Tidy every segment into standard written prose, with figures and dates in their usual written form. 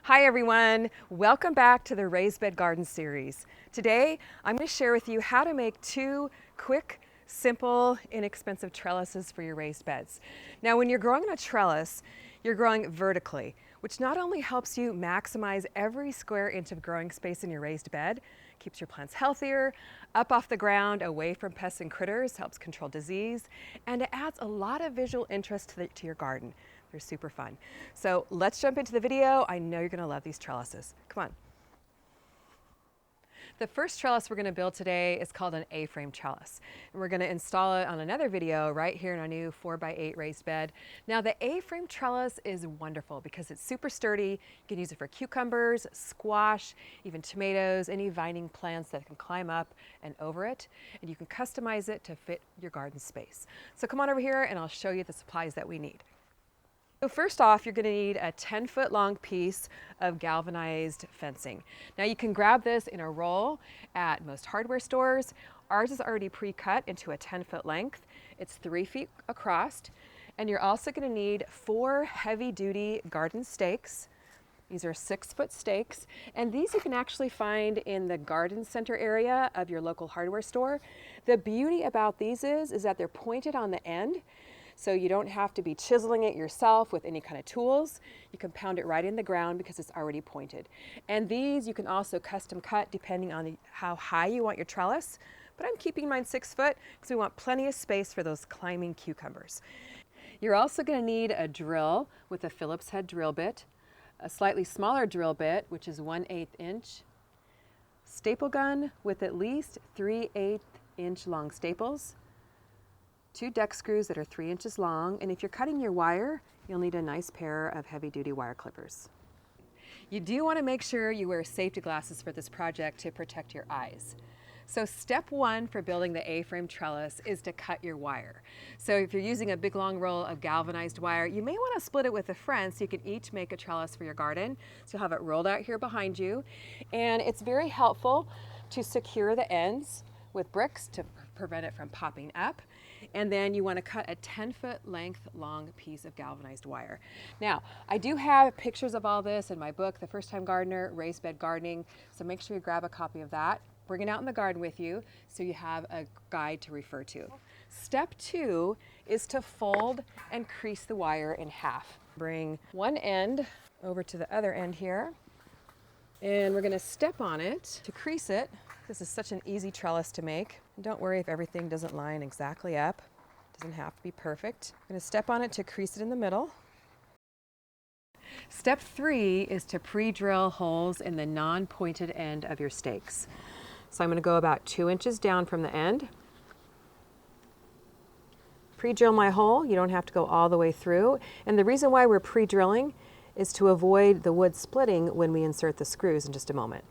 Hi everyone, welcome back to the Raised Bed Garden series. Today I'm going to share with you how to make two quick, simple, inexpensive trellises for your raised beds. Now when you're growing on a trellis, you're growing vertically, which not only helps you maximize every square inch of growing space in your raised bed, keeps your plants healthier, up off the ground, away from pests and critters, helps control disease, and it adds a lot of visual interest to your garden. They're super fun. So let's jump into the video. I know you're gonna love these trellises. Come on. The first trellis we're gonna build today is called an A-frame trellis. And we're gonna install it on another video right here in our new 4x8 raised bed. Now the A-frame trellis is wonderful because it's super sturdy. You can use it for cucumbers, squash, even tomatoes, any vining plants that can climb up and over it. And you can customize it to fit your garden space. So come on over here and I'll show you the supplies that we need. So first off, you're going to need a 10-foot long piece of galvanized fencing. Now you can grab this in a roll at most hardware stores. Ours is already pre-cut into a 10-foot length. It's 3 feet across. And you're also going to need 4 heavy-duty garden stakes. These are 6-foot stakes, and these you can actually find in the garden center area of your local hardware store. The beauty about these is that they're pointed on the end, so you don't have to be chiseling it yourself with any kind of tools. You can pound it right in the ground because it's already pointed. And these you can also custom cut depending on how high you want your trellis, but I'm keeping mine 6 foot because we want plenty of space for those climbing cucumbers. You're also going to need a drill with a Phillips head drill bit, a slightly smaller drill bit, which is 1/8 inch, staple gun with at least 3/8 inch long staples, 2 deck screws that are 3 inches long, and if you're cutting your wire, you'll need a nice pair of heavy-duty wire clippers. You do want to make sure you wear safety glasses for this project to protect your eyes. So step 1 for building the A-frame trellis is to cut your wire. So if you're using a big long roll of galvanized wire, you may want to split it with a friend so you can each make a trellis for your garden. So you'll have it rolled out here behind you. And it's very helpful to secure the ends with bricks to prevent it from popping up. And then you want to cut a 10-foot length long piece of galvanized wire. Now, I do have pictures of all this in my book, The First Time Gardener, Raised Bed Gardening, so make sure you grab a copy of that. Bring it out in the garden with you so you have a guide to refer to. Step 2 is to fold and crease the wire in half. Bring one end over to the other end here, and we're going to step on it to crease it. This is such an easy trellis to make. Don't worry if everything doesn't line exactly up. It doesn't have to be perfect. I'm going to step on it to crease it in the middle. Step 3 is to pre-drill holes in the non-pointed end of your stakes. So I'm going to go about 2 inches down from the end. Pre-drill my hole. You don't have to go all the way through. And the reason why we're pre-drilling is to avoid the wood splitting when we insert the screws in just a moment.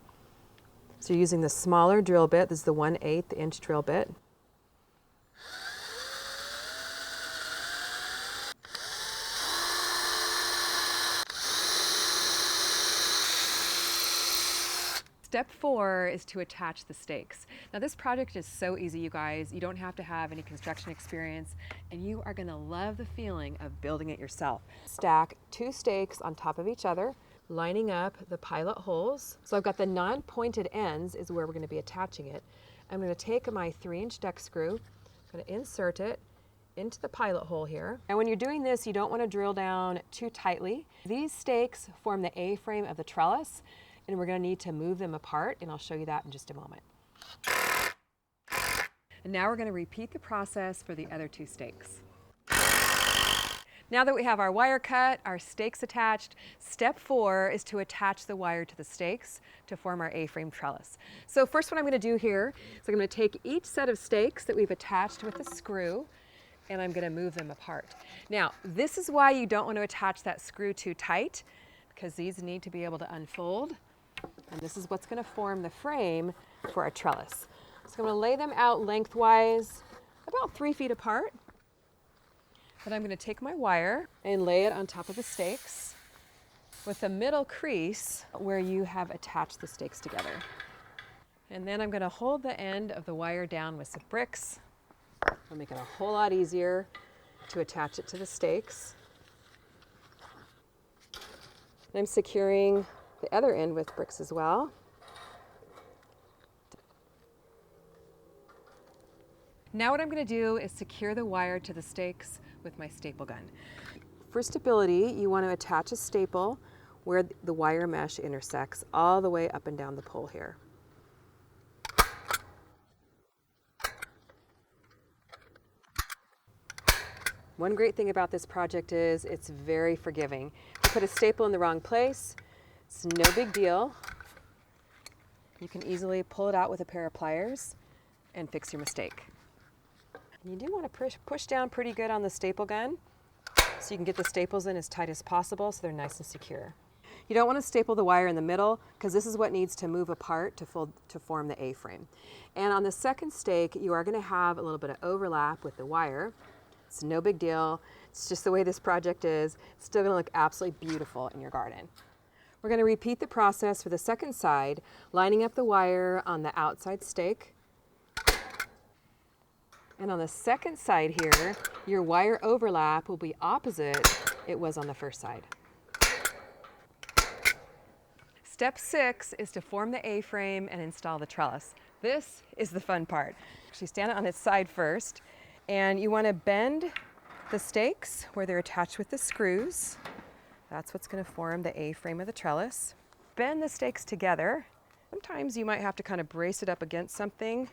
So you're using the smaller drill bit. This is the 1/8 inch drill bit. Step 4 is to attach the stakes. Now this project is so easy, you guys. You don't have to have any construction experience, and you are going to love the feeling of building it yourself. Stack 2 stakes on top of each other, lining up the pilot holes. So I've got the non-pointed ends is where we're going to be attaching it. I'm going to take my 3-inch deck screw, I'm going to insert it into the pilot hole here. And when you're doing this, you don't want to drill down too tightly. These stakes form the A-frame of the trellis, and we're going to need to move them apart, and I'll show you that in just a moment. And now we're going to repeat the process for the other 2 stakes. Now that we have our wire cut, our stakes attached, step 4 is to attach the wire to the stakes to form our A-frame trellis. So first what I'm going to do here is I'm going to take each set of stakes that we've attached with a screw, and I'm going to move them apart. Now, this is why you don't want to attach that screw too tight, because these need to be able to unfold. And this is what's going to form the frame for our trellis. So I'm going to lay them out lengthwise about 3 feet apart. Then I'm going to take my wire and lay it on top of the stakes with a middle crease where you have attached the stakes together. And then I'm going to hold the end of the wire down with some bricks. It'll make it a whole lot easier to attach it to the stakes. I'm securing the other end with bricks as well. Now what I'm going to do is secure the wire to the stakes with my staple gun. For stability, you want to attach a staple where the wire mesh intersects all the way up and down the pole here. One great thing about this project is it's very forgiving. If you put a staple in the wrong place, it's no big deal. You can easily pull it out with a pair of pliers and fix your mistake. And you do want to push down pretty good on the staple gun so you can get the staples in as tight as possible so they're nice and secure. You don't want to staple the wire in the middle because this is what needs to move apart to form the A-frame. And on the second stake, you are going to have a little bit of overlap with the wire. It's no big deal. It's just the way this project is. It's still going to look absolutely beautiful in your garden. We're going to repeat the process for the second side, lining up the wire on the outside stake. And on the second side here, your wire overlap will be opposite it was on the first side. Step 6 is to form the A-frame and install the trellis. This is the fun part. Actually stand it on its side first, and you want to bend the stakes where they're attached with the screws. That's what's going to form the A-frame of the trellis. Bend the stakes together. Sometimes you might have to kind of brace it up against something.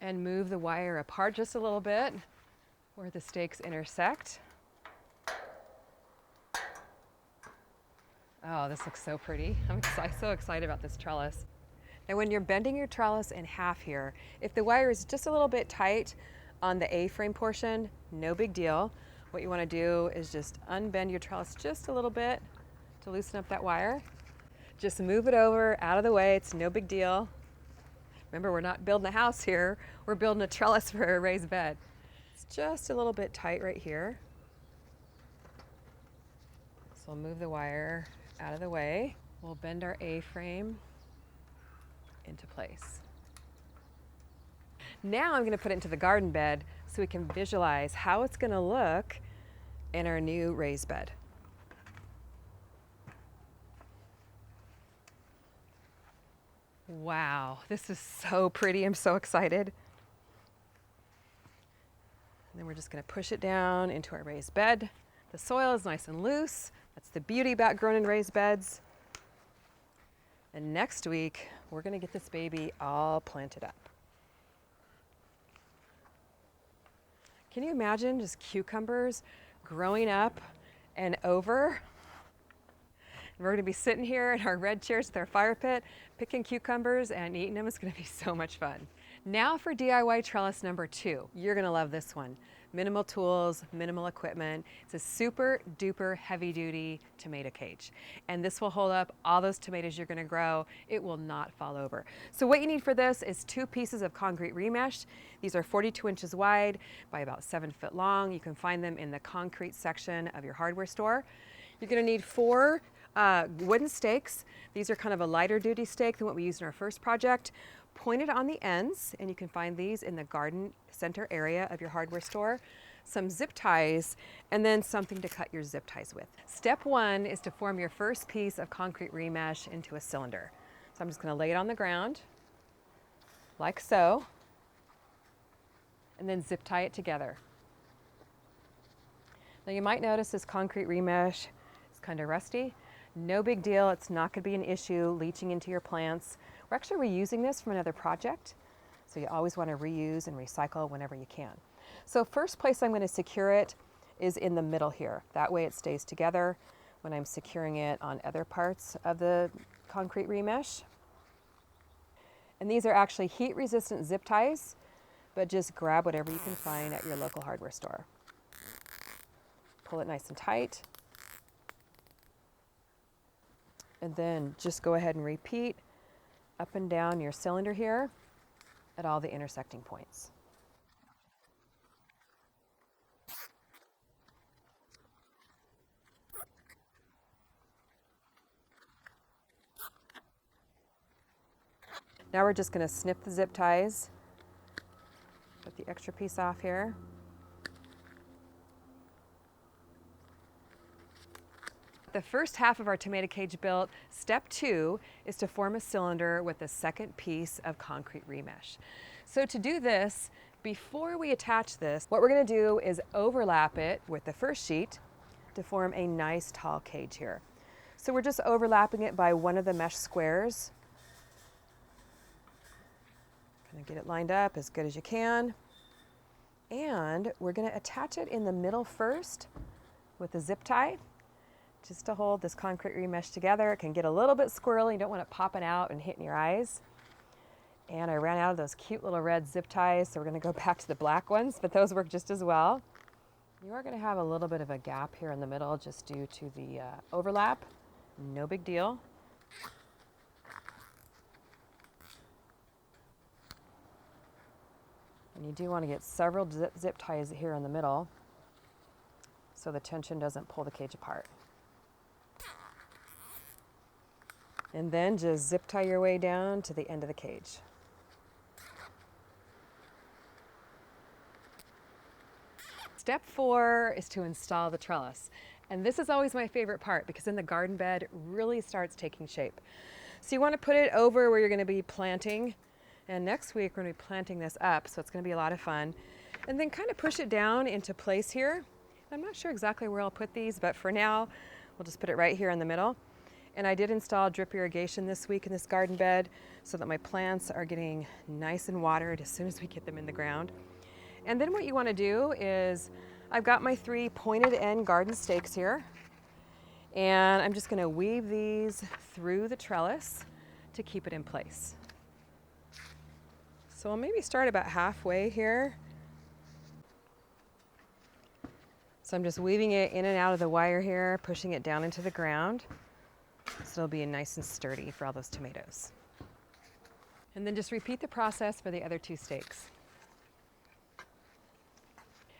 And move the wire apart just a little bit where the stakes intersect. Oh, this looks so pretty. I'm so excited about this trellis. Now when you're bending your trellis in half here, if the wire is just a little bit tight on the A-frame portion, no big deal. What you want to do is just unbend your trellis just a little bit to loosen up that wire. Just move it over, out of the way, it's no big deal. Remember, we're not building a house here, we're building a trellis for a raised bed. It's just a little bit tight right here. So we'll move the wire out of the way. We'll bend our A-frame into place. Now I'm going to put it into the garden bed so we can visualize how it's going to look in our new raised bed. Wow, this is so pretty. I'm so excited. And then we're just going to push it down into our raised bed. The soil is nice and loose. That's the beauty about growing in raised beds. And next week, we're going to get this baby all planted up. Can you imagine just cucumbers growing up and over? We're going to be sitting here in our red chairs with our fire pit, picking cucumbers and eating them. It's going to be so much fun. Now for DIY trellis number 2. You're going to love this one. Minimal tools, minimal equipment. It's a super duper heavy duty tomato cage. And this will hold up all those tomatoes you're going to grow. It will not fall over. So what you need for this is 2 pieces of concrete remesh. These are 42 inches wide by about 7 foot long. You can find them in the concrete section of your hardware store. You're going to need 4 wooden stakes. These are kind of a lighter duty stake than what we used in our first project. Pointed on the ends, and you can find these in the garden center area of your hardware store. Some zip ties, and then something to cut your zip ties with. Step 1 is to form your first piece of concrete remesh into a cylinder. So I'm just going to lay it on the ground, like so, and then zip tie it together. Now you might notice this concrete remesh is kind of rusty. No big deal, it's not going to be an issue leaching into your plants. We're actually reusing this from another project, so you always want to reuse and recycle whenever you can. So first place I'm going to secure it is in the middle here. That way it stays together when I'm securing it on other parts of the concrete remesh. And these are actually heat-resistant zip ties, but just grab whatever you can find at your local hardware store. Pull it nice and tight. And then just go ahead and repeat up and down your cylinder here at all the intersecting points. Now we're just going to snip the zip ties. Put the extra piece off here. the first half of our tomato cage built, step 2 is to form a cylinder with the second piece of concrete remesh. So to do this, before we attach this, what we're going to do is overlap it with the first sheet to form a nice tall cage here. So we're just overlapping it by one of the mesh squares. Kind of get it lined up as good as you can. And we're going to attach it in the middle first with a zip tie, just to hold this concrete remesh together. It can get a little bit squirrely. You don't want it popping out and hitting your eyes. And I ran out of those cute little red zip ties, so we're going to go back to the black ones, but those work just as well. You are going to have a little bit of a gap here in the middle just due to the overlap. No big deal. And you do want to get several zip ties here in the middle so the tension doesn't pull the cage apart. And then just zip tie your way down to the end of the cage. Step 4 is to install the trellis. And this is always my favorite part because then the garden bed really starts taking shape. So you want to put it over where you're going to be planting. And next week we're going to be planting this up, so it's going to be a lot of fun. And then kind of push it down into place here. I'm not sure exactly where I'll put these, but for now, we'll just put it right here in the middle. And I did install drip irrigation this week in this garden bed so that my plants are getting nice and watered as soon as we get them in the ground. And then what you want to do is, I've got my 3 pointed end garden stakes here, and I'm just going to weave these through the trellis to keep it in place. So I'll maybe start about halfway here. So I'm just weaving it in and out of the wire here, pushing it down into the ground, so it'll be nice and sturdy for all those tomatoes. And then just repeat the process for the other 2 stakes.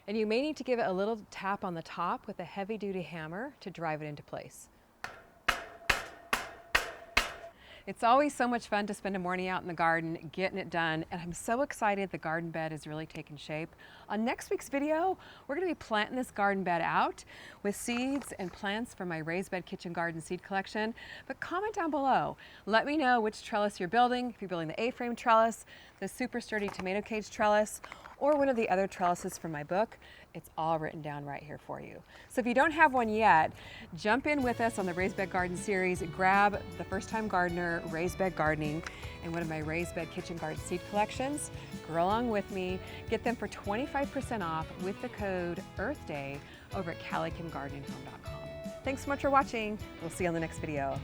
And you may need to give it a little tap on the top with a heavy-duty hammer to drive it into place. It's always so much fun to spend a morning out in the garden getting it done, and I'm so excited the garden bed is really taking shape. On next week's video, we're going to be planting this garden bed out with seeds and plants from my raised bed kitchen garden seed collection. But comment down below. Let me know which trellis you're building, if you're building the A-frame trellis, the super sturdy tomato cage trellis, or one of the other trellises from my book. It's all written down right here for you. So if you don't have one yet, jump in with us on the Raised Bed Garden series, grab the First Time Gardener Raised Bed Gardening and one of my Raised Bed Kitchen Garden seed collections. Grow along with me, get them for 25% off with the code EarthDay over at CaliChemGardeningHome.com. Thanks so much for watching. We'll see you on the next video.